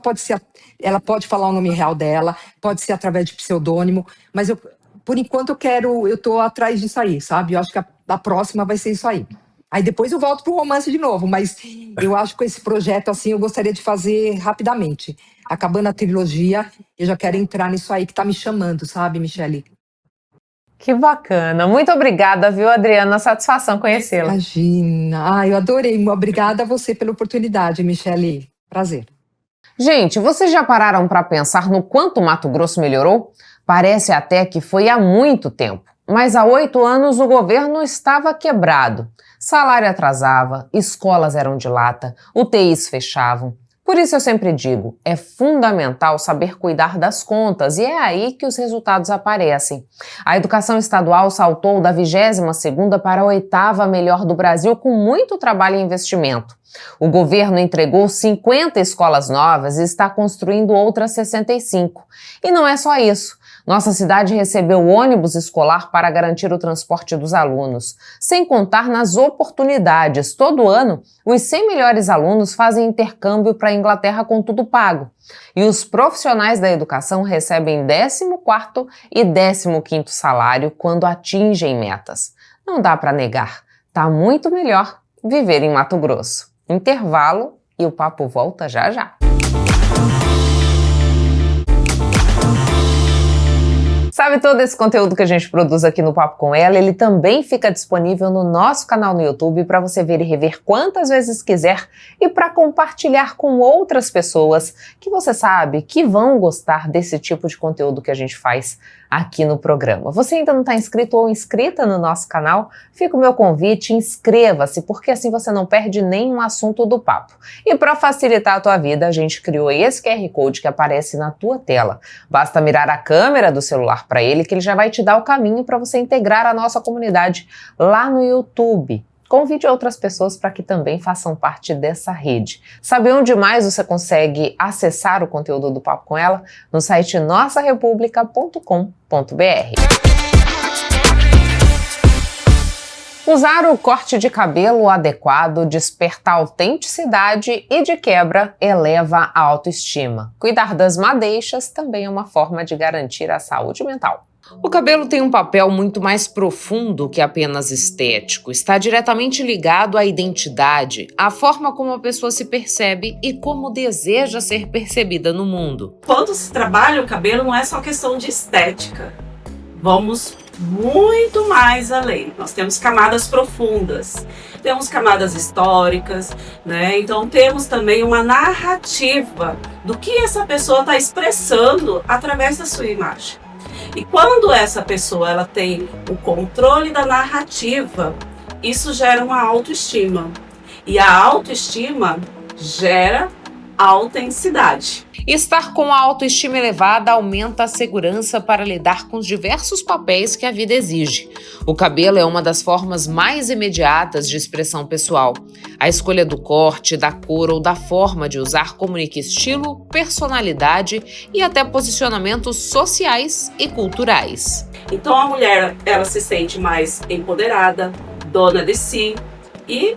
ela pode falar o nome real dela, pode ser através de pseudônimo, mas por enquanto eu tô atrás disso aí, sabe? Eu acho que a próxima vai ser isso aí. Aí depois eu volto pro romance de novo, mas eu acho que com esse projeto, assim, eu gostaria de fazer rapidamente. Acabando a trilogia, eu já quero entrar nisso aí que tá me chamando, sabe, Michele? Que bacana. Muito obrigada, viu, Adriana? Satisfação conhecê-la. Imagina. Eu adorei. Obrigada a você pela oportunidade, Michele. Prazer. Gente, vocês já pararam para pensar no quanto o Mato Grosso melhorou? Parece até que foi há muito tempo. Mas há 8 anos o governo estava quebrado. Salário atrasava, escolas eram de lata, UTIs fechavam. Por isso eu sempre digo, é fundamental saber cuidar das contas e é aí que os resultados aparecem. A educação estadual saltou da 22ª para a 8ª melhor do Brasil com muito trabalho e investimento. O governo entregou 50 escolas novas e está construindo outras 65. E não é só isso. Nossa cidade recebeu ônibus escolar para garantir o transporte dos alunos, sem contar nas oportunidades. Todo ano, os 100 melhores alunos fazem intercâmbio para a Inglaterra com tudo pago. E os profissionais da educação recebem 14º e 15º salário quando atingem metas. Não dá para negar. Tá muito melhor viver em Mato Grosso. Intervalo e o papo volta já já. Sabe, todo esse conteúdo que a gente produz aqui no Papo com Ela, ele também fica disponível no nosso canal no YouTube para você ver e rever quantas vezes quiser e para compartilhar com outras pessoas que você sabe que vão gostar desse tipo de conteúdo que a gente faz aqui no programa. Você ainda não está inscrito ou inscrita no nosso canal? Fica o meu convite, inscreva-se, porque assim você não perde nenhum assunto do papo. E para facilitar a tua vida, a gente criou esse QR Code que aparece na tua tela. Basta mirar a câmera do celular para ele que ele já vai te dar o caminho para você integrar a nossa comunidade lá no YouTube. Convide outras pessoas para que também façam parte dessa rede. Sabe onde mais você consegue acessar o conteúdo do Papo com Ela? No site nossarepublica.com.br. Usar o corte de cabelo adequado desperta autenticidade e, de quebra, eleva a autoestima. Cuidar das madeixas também é uma forma de garantir a saúde mental. O cabelo tem um papel muito mais profundo que apenas estético. Está diretamente ligado à identidade, à forma como a pessoa se percebe e como deseja ser percebida no mundo. Quando se trabalha o cabelo, não é só questão de estética. Vamos muito mais além. Nós temos camadas profundas, temos camadas históricas, né? Então temos também uma narrativa do que essa pessoa está expressando através da sua imagem. E quando essa pessoa ela tem o controle da narrativa, isso gera uma autoestima. E a autoestima gera autenticidade. Estar com a autoestima elevada aumenta a segurança para lidar com os diversos papéis que a vida exige. O cabelo é uma das formas mais imediatas de expressão pessoal. A escolha do corte, da cor ou da forma de usar comunica estilo, personalidade e até posicionamentos sociais e culturais. Então a mulher, ela se sente mais empoderada, dona de si e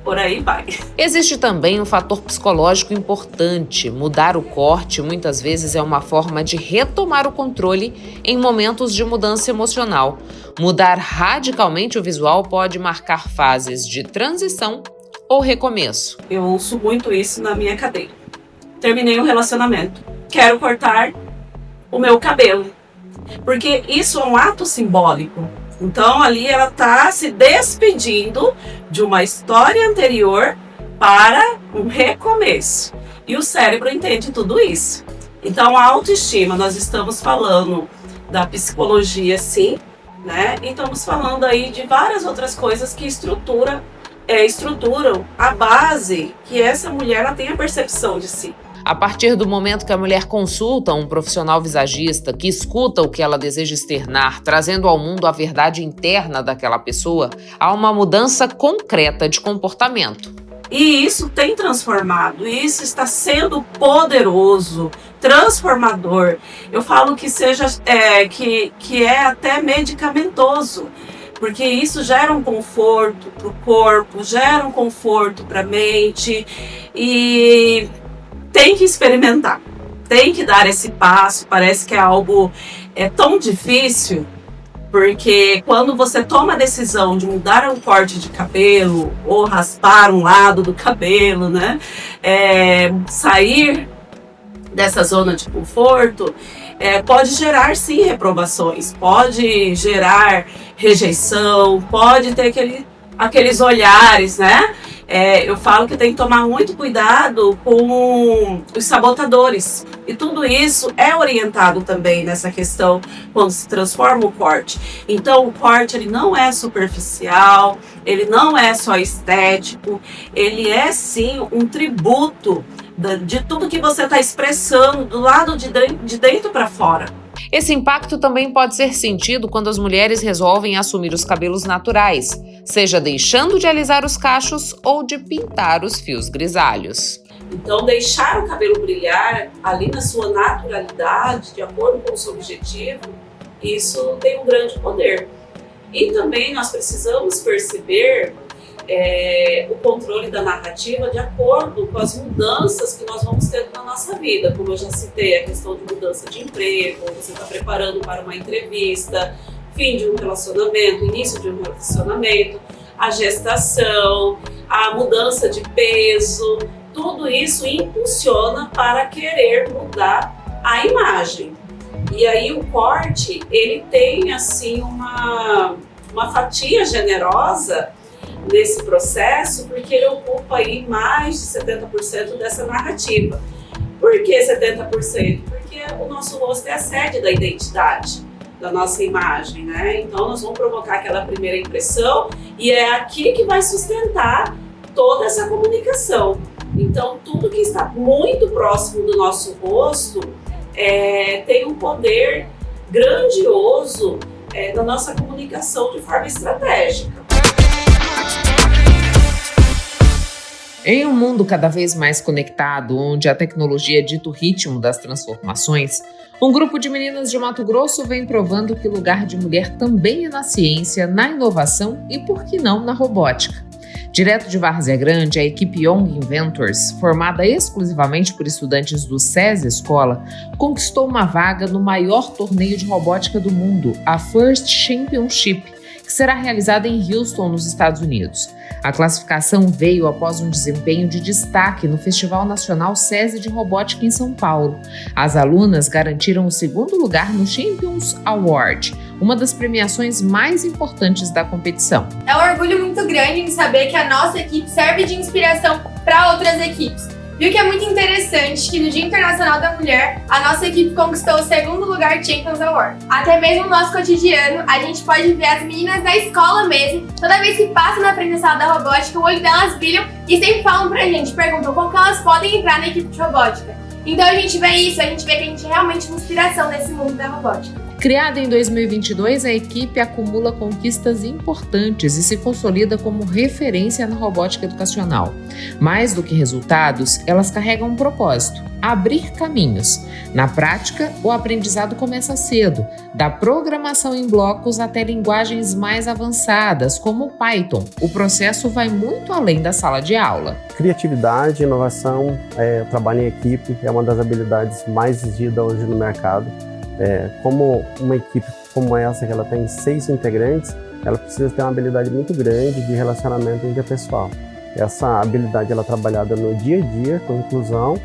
por aí vai. Existe também um fator psicológico importante. Mudar o corte muitas vezes é uma forma de retomar o controle em momentos de mudança emocional. Mudar radicalmente o visual pode marcar fases de transição ou recomeço. Eu ouço muito isso na minha cadeira. Terminei um relacionamento. Quero cortar o meu cabelo. Porque isso é um ato simbólico. Então ali ela está se despedindo de uma história anterior para um recomeço. E o cérebro entende tudo isso. Então a autoestima, nós estamos falando da psicologia sim, né? E estamos falando aí de várias outras coisas que estruturam a base que essa mulher ela tem a percepção de si. A partir do momento que a mulher consulta um profissional visagista que escuta o que ela deseja externar, trazendo ao mundo a verdade interna daquela pessoa, há uma mudança concreta de comportamento. E isso tem transformado, isso está sendo poderoso, transformador. Eu falo que que é até medicamentoso, porque isso gera um conforto para o corpo, gera um conforto para a mente e tem que experimentar, tem que dar esse passo. Parece que é algo tão difícil, porque quando você toma a decisão de mudar um corte de cabelo ou raspar um lado do cabelo, né, sair dessa zona de conforto, pode gerar sim reprovações, pode gerar rejeição, pode ter aqueles olhares, né? Eu falo que tem que tomar muito cuidado com os sabotadores. E tudo isso é orientado também nessa questão quando se transforma o corte. Então o corte ele não é superficial, ele não é só estético, ele é sim um tributo de tudo que você está expressando do lado de dentro para fora. Esse impacto também pode ser sentido quando as mulheres resolvem assumir os cabelos naturais, seja deixando de alisar os cachos ou de pintar os fios grisalhos. Então, deixar o cabelo brilhar ali na sua naturalidade, de acordo com o seu objetivo, isso tem um grande poder. E também nós precisamos perceber o controle da narrativa de acordo com as mudanças que nós vamos tendo na nossa vida. Como eu já citei, a questão de mudança de emprego, você está preparando para uma entrevista, fim de um relacionamento, início de um relacionamento. a gestação, a mudança de peso, tudo isso impulsiona para querer mudar a imagem. E aí o corte, ele tem assim uma fatia generosa nesse processo, porque ele ocupa aí mais de 70% dessa narrativa. Por que 70%? Porque o nosso rosto é a sede da identidade, da nossa imagem, né? Então nós vamos provocar aquela primeira impressão e é aqui que vai sustentar toda essa comunicação. Então tudo que está muito próximo do nosso rosto tem um poder grandioso da nossa comunicação de forma estratégica. Em um mundo cada vez mais conectado, onde a tecnologia dita o ritmo das transformações, um grupo de meninas de Mato Grosso vem provando que o lugar de mulher também é na ciência, na inovação e, por que não, na robótica. Direto de Várzea Grande, a equipe Young Inventors, formada exclusivamente por estudantes do SESI Escola, conquistou uma vaga no maior torneio de robótica do mundo, a First Championship, que será realizada em Houston, nos Estados Unidos. A classificação veio após um desempenho de destaque no Festival Nacional SESI de Robótica em São Paulo. As alunas garantiram o segundo lugar no Champions Award, uma das premiações mais importantes da competição. É um orgulho muito grande em saber que a nossa equipe serve de inspiração para outras equipes. E o que é muito interessante que no Dia Internacional da Mulher, a nossa equipe conquistou o segundo lugar Champions Award. Até mesmo no nosso cotidiano, a gente pode ver as meninas da escola mesmo, toda vez que passam na frente da sala da robótica, o olho delas brilham e sempre falam pra gente, perguntam como que elas podem entrar na equipe de robótica. Então a gente vê isso, a gente vê que a gente é realmente uma inspiração nesse mundo da robótica. Criada em 2022, a equipe acumula conquistas importantes e se consolida como referência na robótica educacional. Mais do que resultados, elas carregam um propósito: abrir caminhos. Na prática, o aprendizado começa cedo, da programação em blocos até linguagens mais avançadas, como o Python. O processo vai muito além da sala de aula. Criatividade, inovação, trabalho em equipe é uma das habilidades mais exigidas hoje no mercado. Como uma equipe como essa, que ela tem 6 integrantes, ela precisa ter uma habilidade muito grande de relacionamento interpessoal. Essa habilidade ela é trabalhada no dia a dia, com inclusão,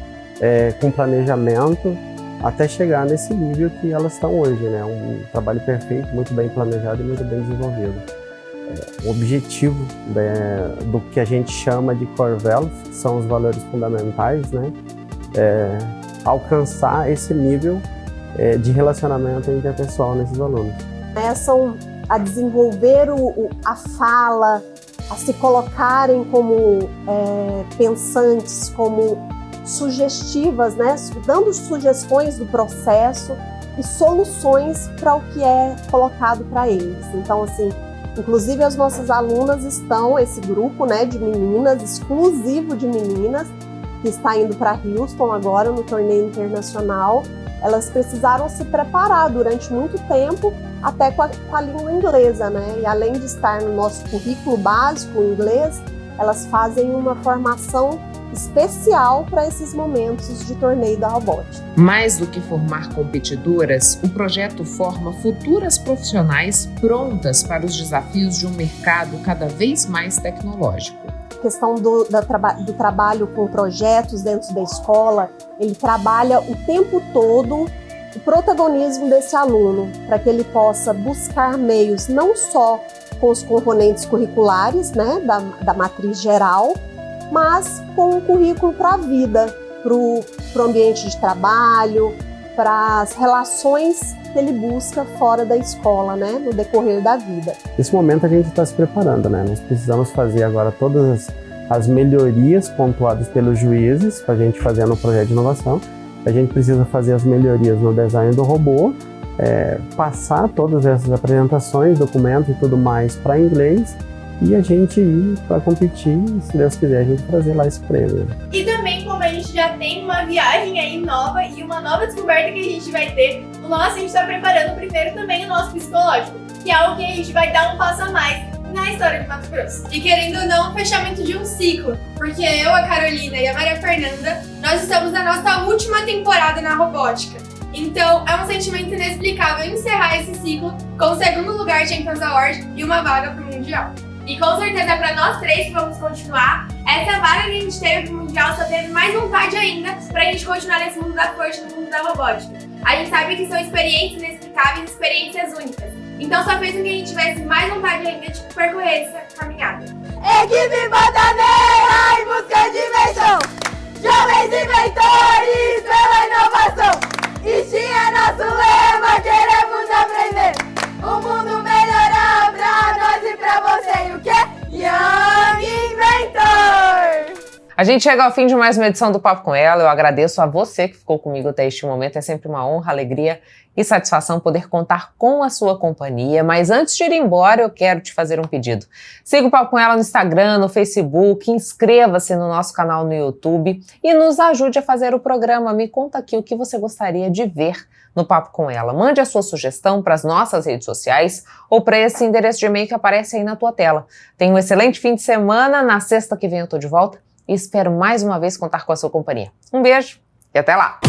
com planejamento, até chegar nesse nível que elas estão hoje, né? Um trabalho perfeito, muito bem planejado e muito bem desenvolvido. O objetivo do que a gente chama de core values, que são os valores fundamentais, né? Alcançar esse nível de relacionamento interpessoal nesses alunos. Começam a desenvolver a fala, a se colocarem como pensantes, como sugestivas, né? Dando sugestões do processo e soluções para o que é colocado para eles. Então, assim, inclusive as nossas alunas estão, esse grupo, né, de meninas, exclusivo de meninas, que está indo para Houston agora no torneio internacional. Elas precisaram se preparar durante muito tempo, até com a língua inglesa, né? E além de estar no nosso currículo básico em inglês, elas fazem uma formação especial para esses momentos de torneio da robótica. Mais do que formar competidoras, o projeto forma futuras profissionais prontas para os desafios de um mercado cada vez mais tecnológico. A questão do trabalho com projetos dentro da escola, ele trabalha o tempo todo o protagonismo desse aluno, para que ele possa buscar meios não só com os componentes curriculares, né, da matriz geral, mas com o currículo para a vida, para o ambiente de trabalho, para as relações que ele busca fora da escola, né, no decorrer da vida. Nesse momento a gente está se preparando, né? Nós precisamos fazer agora todas as melhorias pontuadas pelos juízes para a gente fazer no projeto de inovação. A gente precisa fazer as melhorias no design do robô, passar todas essas apresentações, documentos e tudo mais para inglês e a gente ir para competir e, se Deus quiser, a gente trazer lá esse prêmio. E também, como a gente já tem uma viagem aí nova e uma nova descoberta que a gente vai ter, a gente está preparando primeiro também o nosso psicológico, que é algo que a gente vai dar um passo a mais na história de Mato Grosso. E querendo ou não, o fechamento de um ciclo, porque eu, a Carolina e a Maria Fernanda, nós estamos na nossa última temporada na robótica. Então, é um sentimento inexplicável encerrar esse ciclo com o segundo lugar Champions Award e uma vaga para o Mundial. E com certeza para nós três que vamos continuar, essa vaga que a gente teve pro Mundial só teve mais vontade ainda pra gente continuar nesse mundo da corte, no mundo da robótica. A gente sabe que são experiências inexplicáveis, experiências únicas. Então só fez com que a gente tivesse mais vontade ainda de percorrer essa caminhada. Equipe Bananeira em busca de invenção, jovens inventores pela inovação. Este é nosso lema, queremos aprender. O mundo melhorar pra nós e pra você. E o quê? Young Inventor! A gente chega ao fim de mais uma edição do Papo com Ela. Eu agradeço a você que ficou comigo até este momento. É sempre uma honra, alegria e satisfação poder contar com a sua companhia. Mas antes de ir embora, eu quero te fazer um pedido. Siga o Papo com Ela no Instagram, no Facebook, inscreva-se no nosso canal no YouTube e nos ajude a fazer o programa. Me conta aqui o que você gostaria de ver no Papo com Ela. Mande a sua sugestão para as nossas redes sociais ou para esse endereço de e-mail que aparece aí na tua tela. Tenha um excelente fim de semana. Na sexta que vem eu tô de volta e espero mais uma vez contar com a sua companhia. Um beijo e até lá!